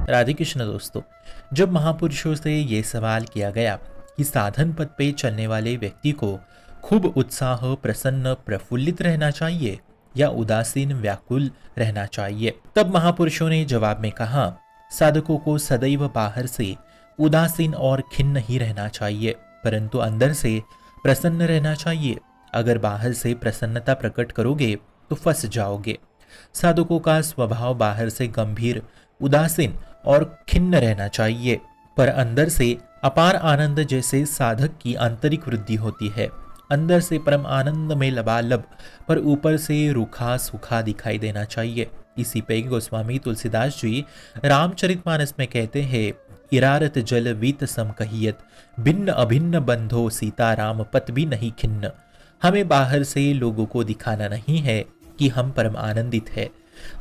राधे कृष्ण दोस्तों। जब महापुरुषों से ये सवाल किया गया कि साधन पथ पे चलने वाले व्यक्ति को खूब उत्साह, प्रसन्न, प्रफुल्लित रहना चाहिए या उदासीन, व्याकुल रहना चाहिए, तब महापुरुषों ने जवाब में कहा, साधकों को सदैव बाहर से उदासीन और खिन्न ही रहना चाहिए, परंतु अंदर से प्रसन्न रहना चाहिए। अगर बाहर से प्रसन्नता प्रकट करोगे तो फंस जाओगे। साधकों का स्वभाव बाहर से गंभीर, उदासीन और खिन्न रहना चाहिए, पर अंदर से अपार आनंद जैसे साधक की आंतरिक वृद्धि होती है। अंदर से परम आनंद में लबालब, पर ऊपर से रूखा सूखा दिखाई देना चाहिए। इसी पे गोस्वामी तुलसीदास जी रामचरितमानस में कहते हैं, इरारत जल वीत सम कहियत, भिन्न अभिन्न बंधो सीता राम पत भी नहीं खिन्न। हमें बाहर से लोगों को दिखाना नहीं है कि हम परम आनंदित है,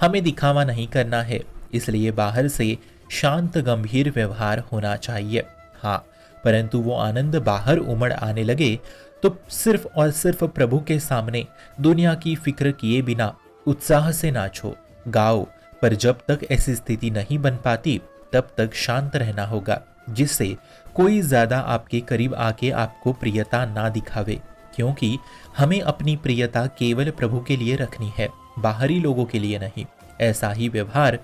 हमें दिखावा नहीं करना है, इसलिए बाहर से शांत गंभीर व्यवहार होना चाहिए। हाँ, परंतु वो आनंद बाहर उमड़ आने लगे तो सिर्फ और सिर्फ प्रभु के सामने दुनिया की फिक्र किए बिना उत्साह से नाचो, गाओ। पर जब तक ऐसी स्थिति नहीं बन पाती तब तक शांत रहना होगा, जिससे कोई ज्यादा आपके करीब आके आपको प्रियता ना दिखावे, क्योंकि हमें अपनी प्रियता केवल प्रभु के लिए रखनी है, बाहरी लोगों के लिए नहीं। ऐसा ही व्यवहार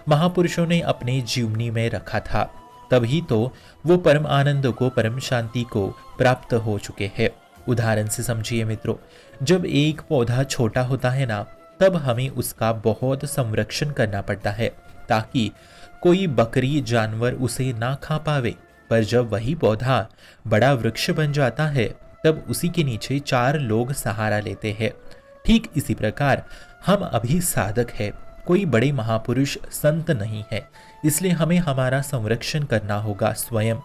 महापुरुषों ने अपने जीवनी में रखा था, तभी तो वो परम आनंद को, परम शांति को प्राप्त हो चुके हैं। उदाहरण से समझिए मित्रों, जब एक पौधा छोटा होता है ना, तब हमें उसका बहुत संरक्षण करना पड़ता है ताकि कोई बकरी जानवर उसे ना खा पावे। पर जब वही पौधा बड़ा वृक्ष बन जाता है तब उसी के नीचे 4 लोग सहारा लेते हैं। ठीक इसी प्रकार हम अभी साधक है, कोई बड़े महापुरुष संत नहीं है, इसलिए हमें हमारा संरक्षण करना होगा स्वयं,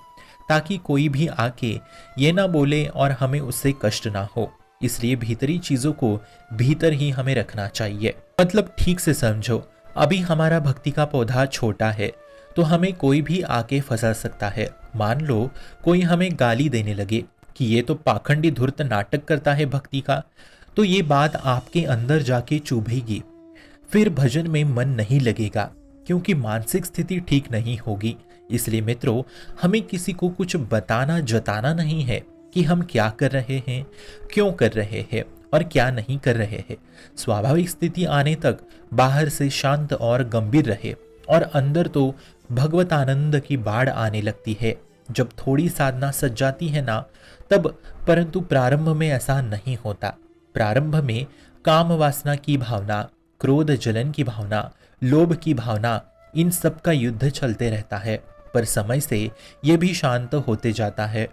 ताकि कोई भी आके ये ना बोले और हमें उससे कष्ट ना हो। इसलिए भीतरी चीजों को भीतर ही हमें रखना चाहिए। मतलब ठीक से समझो, अभी हमारा भक्ति का पौधा छोटा है तो हमें कोई भी आके फंसा सकता है। मान लो कोई हमें गाली देने लगे कि ये तो पाखंडी धूर्त नाटक करता है भक्ति का, तो ये बात आपके अंदर जाके चुभेगी, फिर भजन में मन नहीं लगेगा, क्योंकि मानसिक स्थिति ठीक नहीं होगी। इसलिए मित्रों, हमें किसी को कुछ बताना जताना नहीं है कि हम क्या कर रहे हैं, क्यों कर रहे हैं और क्या नहीं कर रहे हैं। स्वाभाविक स्थिति आने तक बाहर से शांत और गंभीर रहे और अंदर तो भगवत आनंद की बाढ़ आने लगती है जब थोड़ी साधना सज जाती है ना तब। परंतु प्रारंभ में ऐसा नहीं होता। प्रारंभ में काम वासना की भावना, क्रोध जलन की भावना, लोभ की भावना, इन सब का युद्ध चलते रहता है, पर समय से ये भी शांत होते जाता है।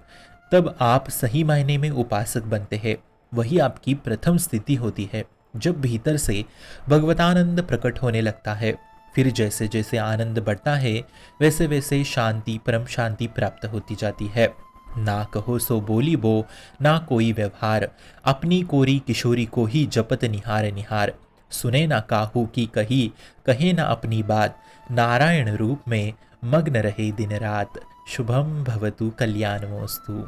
तब आप सही मायने में उपासक बनते हैं। वही आपकी प्रथम स्थिति होती है जब भीतर से भगवतानंद प्रकट होने लगता है। फिर जैसे जैसे आनंद बढ़ता है वैसे वैसे शांति, परम शांति प्राप्त होती जाती है। ना कहो सो बोली बो, ना कोई व्यवहार, अपनी कोरी किशोरी को ही जपत निहार निहार। सुने ना काहू की कही, कहे ना अपनी बात, नारायण रूप में मग्न रहे दिन रात। शुभम भवतु कल्याणमोस्तु।